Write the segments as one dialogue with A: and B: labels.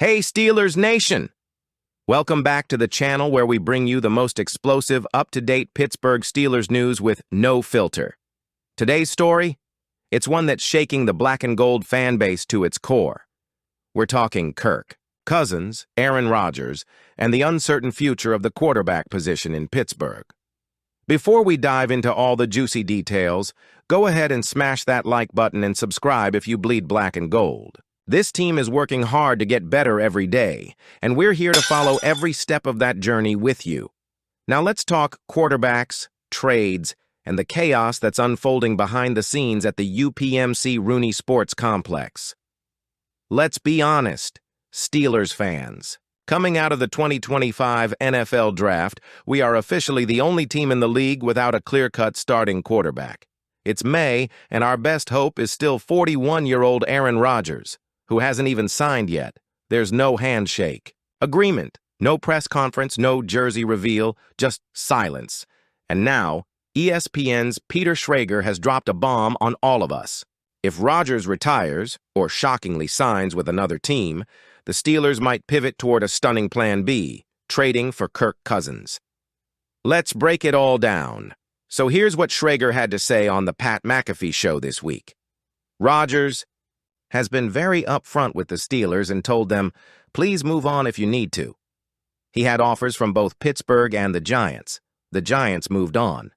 A: Hey Steelers Nation! Welcome back to the channel where we bring you the most explosive, up-to-date Pittsburgh Steelers news with no filter. Today's story? It's one that's shaking the black and gold fan base to its core. We're talking Kirk Cousins, Aaron Rodgers, and the uncertain future of the quarterback position in Pittsburgh. Before we dive into all the juicy details, go ahead and smash that like button and subscribe if you bleed black and gold. This team is working hard to get better every day, and we're here to follow every step of that journey with you. Now let's talk quarterbacks, trades, and the chaos that's unfolding behind the scenes at the UPMC Rooney Sports Complex. Let's be honest, Steelers fans. Coming out of the 2025 NFL Draft, we are officially the only team in the league without a clear-cut starting quarterback. It's May, and our best hope is still 41-year-old Aaron Rodgers, who hasn't even signed yet. There's no handshake. Agreement. No press conference, no jersey reveal, just silence. And now, ESPN's Peter Schrager has dropped a bomb on all of us. If Rodgers retires, or shockingly signs with another team, the Steelers might pivot toward a stunning plan B, trading for Kirk Cousins. Let's break it all down. So here's what Schrager had to say on the Pat McAfee show this week. Rodgers has been very upfront with the Steelers and told them, please move on if you need to. He had offers from both Pittsburgh and the Giants. The Giants moved on.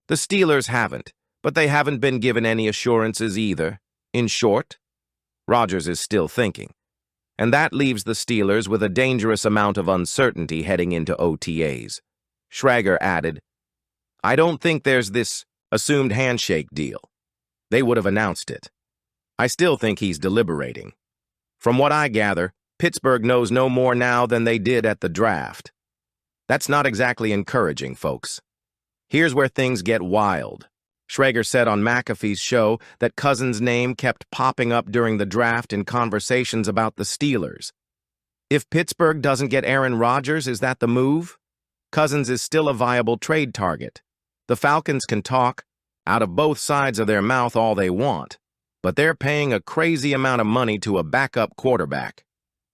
A: The Steelers haven't, but they haven't been given any assurances either. In short, Rodgers is still thinking. And that leaves the Steelers with a dangerous amount of uncertainty heading into OTAs. Schrager added, I don't think there's this assumed handshake deal. They would have announced it. I still think he's deliberating. From what I gather, Pittsburgh knows no more now than they did at the draft. That's not exactly encouraging, folks. Here's where things get wild. Schrager said on McAfee's show that Cousins' name kept popping up during the draft in conversations about the Steelers. If Pittsburgh doesn't get Aaron Rodgers, is that the move? Cousins is still a viable trade target. The Falcons can talk out of both sides of their mouth all they want, but they're paying a crazy amount of money to a backup quarterback.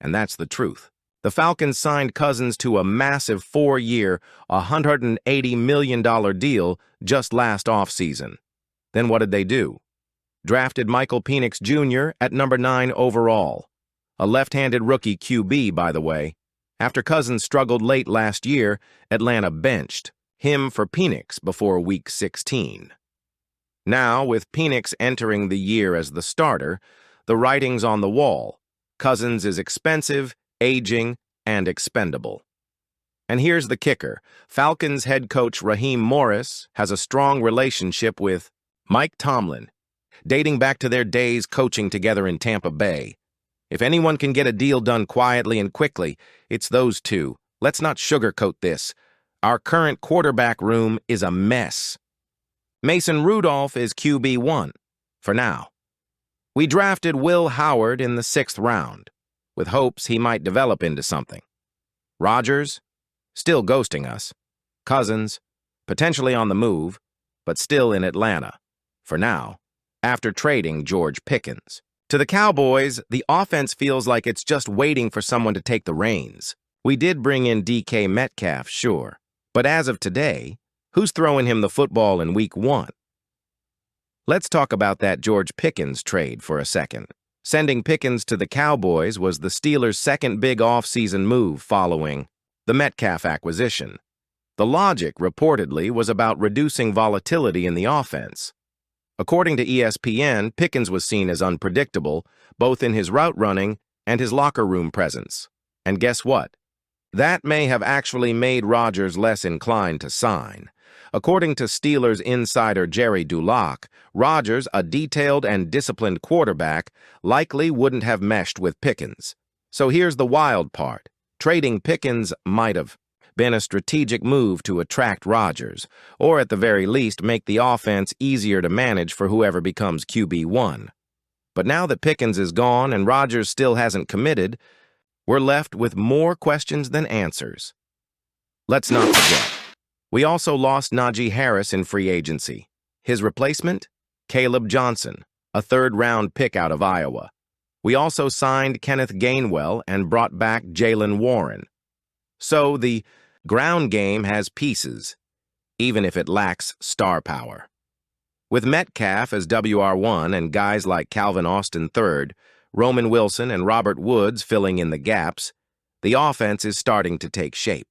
A: And that's the truth. The Falcons signed Cousins to a massive 4-year, $180 million deal just last offseason. Then what did they do? Drafted Michael Penix Jr. at number 9 overall. A left-handed rookie QB, by the way. After Cousins struggled late last year, Atlanta benched him for Penix before Week 16. Now, with Penix entering the year as the starter, the writing's on the wall. Cousins is expensive, aging, and expendable. And here's the kicker. Falcons head coach Raheem Morris has a strong relationship with Mike Tomlin, dating back to their days coaching together in Tampa Bay. If anyone can get a deal done quietly and quickly, it's those two. Let's not sugarcoat this. Our current quarterback room is a mess. Mason Rudolph is QB1, for now. We drafted Will Howard in the 6th round, with hopes he might develop into something. Rodgers, still ghosting us. Cousins, potentially on the move, but still in Atlanta, for now, after trading George Pickens. To the Cowboys, the offense feels like it's just waiting for someone to take the reins. We did bring in DK Metcalf, sure, but as of today, who's throwing him the football in Week 1? Let's talk about that George Pickens trade for a second. Sending Pickens to the Cowboys was the Steelers' second big offseason move following the Metcalf acquisition. The logic, reportedly, was about reducing volatility in the offense. According to ESPN, Pickens was seen as unpredictable, both in his route running and his locker room presence. And guess what? That may have actually made Rodgers less inclined to sign. According to Steelers insider Jerry Dulac, Rodgers, a detailed and disciplined quarterback, likely wouldn't have meshed with Pickens. So here's the wild part. Trading Pickens might have been a strategic move to attract Rodgers, or at the very least make the offense easier to manage for whoever becomes QB1. But now that Pickens is gone and Rodgers still hasn't committed, we're left with more questions than answers. Let's not forget, we also lost Najee Harris in free agency. His replacement? Caleb Johnson, a third-round pick out of Iowa. We also signed Kenneth Gainwell and brought back Jaylen Warren. So the ground game has pieces, even if it lacks star power. With Metcalf as WR1 and guys like Calvin Austin III, Roman Wilson and Robert Woods filling in the gaps, the offense is starting to take shape.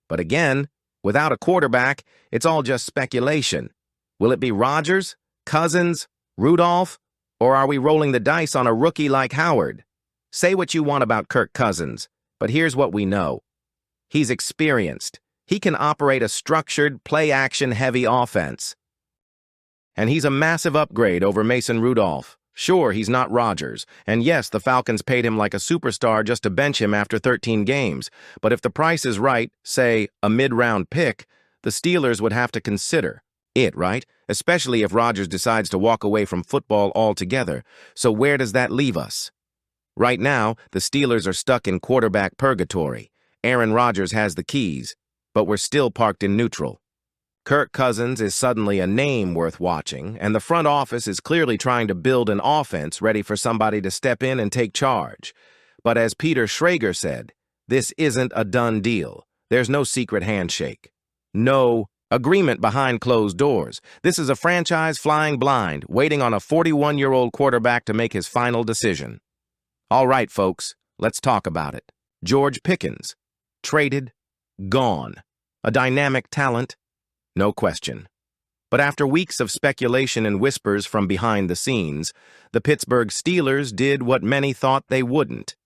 A: But again, without a quarterback, it's all just speculation. Will it be Rodgers, Cousins, Rudolph, or are we rolling the dice on a rookie like Howard? Say what you want about Kirk Cousins, but here's what we know. He's experienced. He can operate a structured, play-action-heavy offense. And he's a massive upgrade over Mason Rudolph. Sure, he's not Rodgers, and yes, the Falcons paid him like a superstar just to bench him after 13 games, but if the price is right, say, a mid-round pick, the Steelers would have to consider it, right? Especially if Rodgers decides to walk away from football altogether. So where does that leave us? Right now, the Steelers are stuck in quarterback purgatory. Aaron Rodgers has the keys, but we're still parked in neutral. Kirk Cousins is suddenly a name worth watching, and the front office is clearly trying to build an offense ready for somebody to step in and take charge. But as Peter Schrager said, this isn't a done deal. There's no secret handshake. No agreement behind closed doors. This is a franchise flying blind, waiting on a 41-year-old quarterback to make his final decision. All right, folks, let's talk about it. George Pickens. Traded. Gone. A dynamic talent. No question. But after weeks of speculation and whispers from behind the scenes, the Pittsburgh Steelers did what many thought they wouldn't.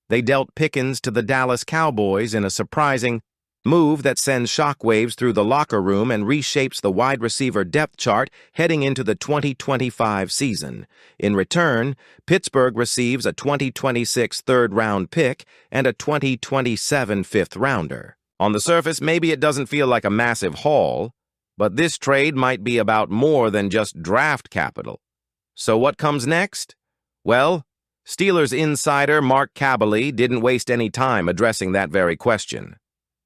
A: They dealt Pickens to the Dallas Cowboys in a surprising move that sends shockwaves through the locker room and reshapes the wide receiver depth chart heading into the 2025 season. In return, Pittsburgh receives a 2026 third-round pick and a 2027 fifth-rounder. On the surface, maybe it doesn't feel like a massive haul, but this trade might be about more than just draft capital. So what comes next? Well, Steelers insider Mark Kaboly didn't waste any time addressing that very question.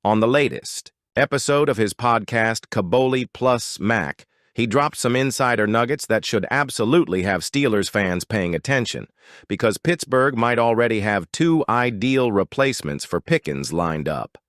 A: On the latest episode of his podcast, Kaboly Plus Mac, he dropped some insider nuggets that should absolutely have Steelers fans paying attention, because Pittsburgh might already have two ideal replacements for Pickens lined up.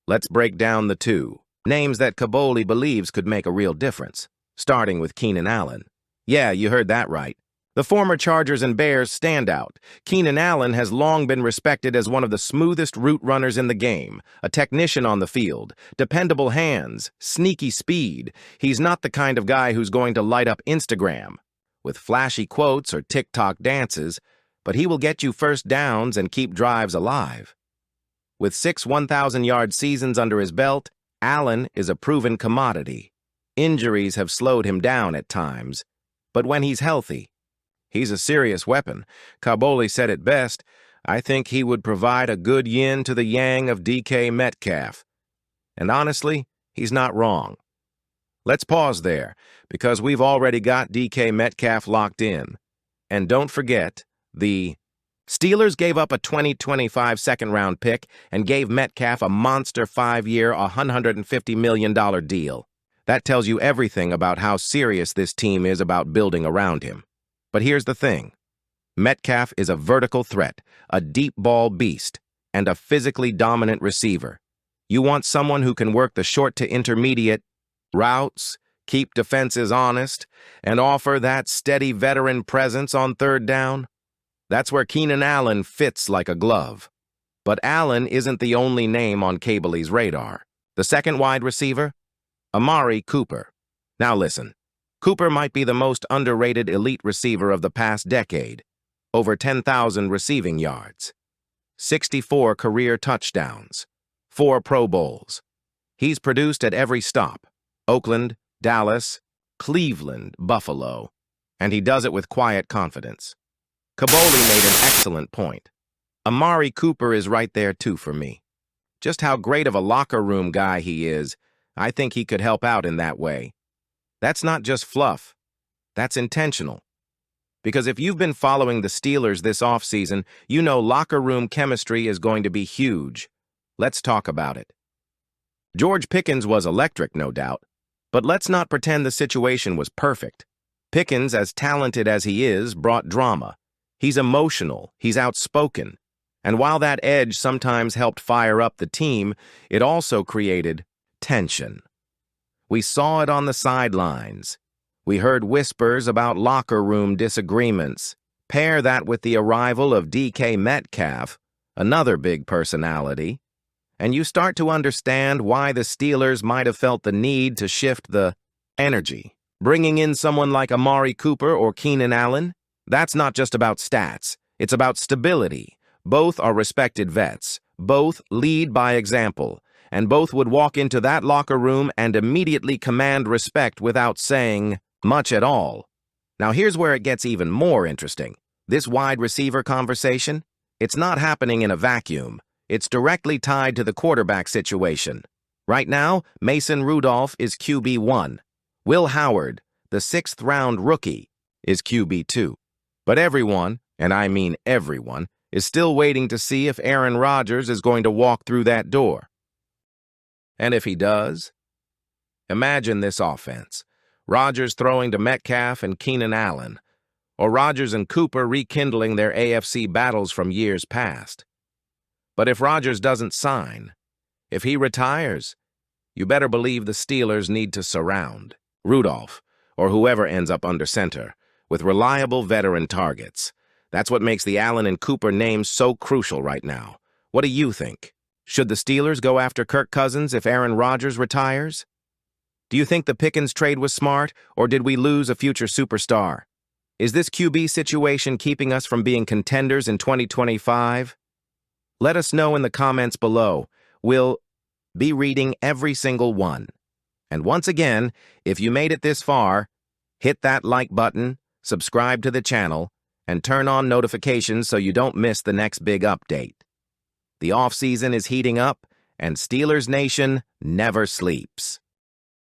A: Let's break down the two names that Kaboly believes could make a real difference, starting with Keenan Allen. Yeah, you heard that right. The former Chargers and Bears standout, Keenan Allen has long been respected as one of the smoothest route runners in the game, a technician on the field, dependable hands, sneaky speed. He's not the kind of guy who's going to light up Instagram with flashy quotes or TikTok dances, but he will get you first downs and keep drives alive. With 6 1,000-yard seasons under his belt, Allen is a proven commodity. Injuries have slowed him down at times, but when he's healthy, he's a serious weapon. Kaboly said it best, I think he would provide a good yin to the yang of DK Metcalf. And honestly, he's not wrong. Let's pause there, because we've already got DK Metcalf locked in. And don't forget, the Steelers gave up a 2025 second-round pick and gave Metcalf a monster 5-year, $150 million deal. That tells you everything about how serious this team is about building around him. But here's the thing. Metcalf is a vertical threat, a deep ball beast, and a physically dominant receiver. You want someone who can work the short to intermediate routes, keep defenses honest, and offer that steady veteran presence on third down? That's where Keenan Allen fits like a glove. But Allen isn't the only name on Kaboly's radar. The second wide receiver? Amari Cooper. Now listen, Cooper might be the most underrated elite receiver of the past decade. Over 10,000 receiving yards. 64 career touchdowns. 4 Pro Bowls. He's produced at every stop. Oakland, Dallas, Cleveland, Buffalo. And he does it with quiet confidence. Kaboly made an excellent point. Amari Cooper is right there too for me. Just how great of a locker room guy he is, I think he could help out in that way. That's not just fluff. That's intentional. Because if you've been following the Steelers this offseason, you know locker room chemistry is going to be huge. Let's talk about it. George Pickens was electric, no doubt. But let's not pretend the situation was perfect. Pickens, as talented as he is, brought drama. He's emotional, he's outspoken. And while that edge sometimes helped fire up the team, it also created tension. We saw it on the sidelines. We heard whispers about locker room disagreements. Pair that with the arrival of DK Metcalf, another big personality, and you start to understand why the Steelers might have felt the need to shift the energy. Bringing in someone like Amari Cooper or Keenan Allen, that's not just about stats. It's about stability. Both are respected vets. Both lead by example. And both would walk into that locker room and immediately command respect without saying much at all. Now here's where it gets even more interesting. This wide receiver conversation, it's not happening in a vacuum. It's directly tied to the quarterback situation. Right now, Mason Rudolph is QB1. Will Howard, the 6th-round rookie, is QB2. But everyone, and I mean everyone, is still waiting to see if Aaron Rodgers is going to walk through that door. And if he does, imagine this offense. Rodgers throwing to Metcalf and Keenan Allen, or Rodgers and Cooper rekindling their AFC battles from years past. But if Rodgers doesn't sign, if he retires, you better believe the Steelers need to surround Rudolph, or whoever ends up under center, with reliable veteran targets. That's what makes the Allen and Cooper names so crucial right now. What do you think? Should the Steelers go after Kirk Cousins if Aaron Rodgers retires? Do you think the Pickens trade was smart, or did we lose a future superstar? Is this QB situation keeping us from being contenders in 2025? Let us know in the comments below. We'll be reading every single one. And once again, if you made it this far, hit that like button, subscribe to the channel, and turn on notifications so you don't miss the next big update. The offseason is heating up, and Steelers Nation never sleeps.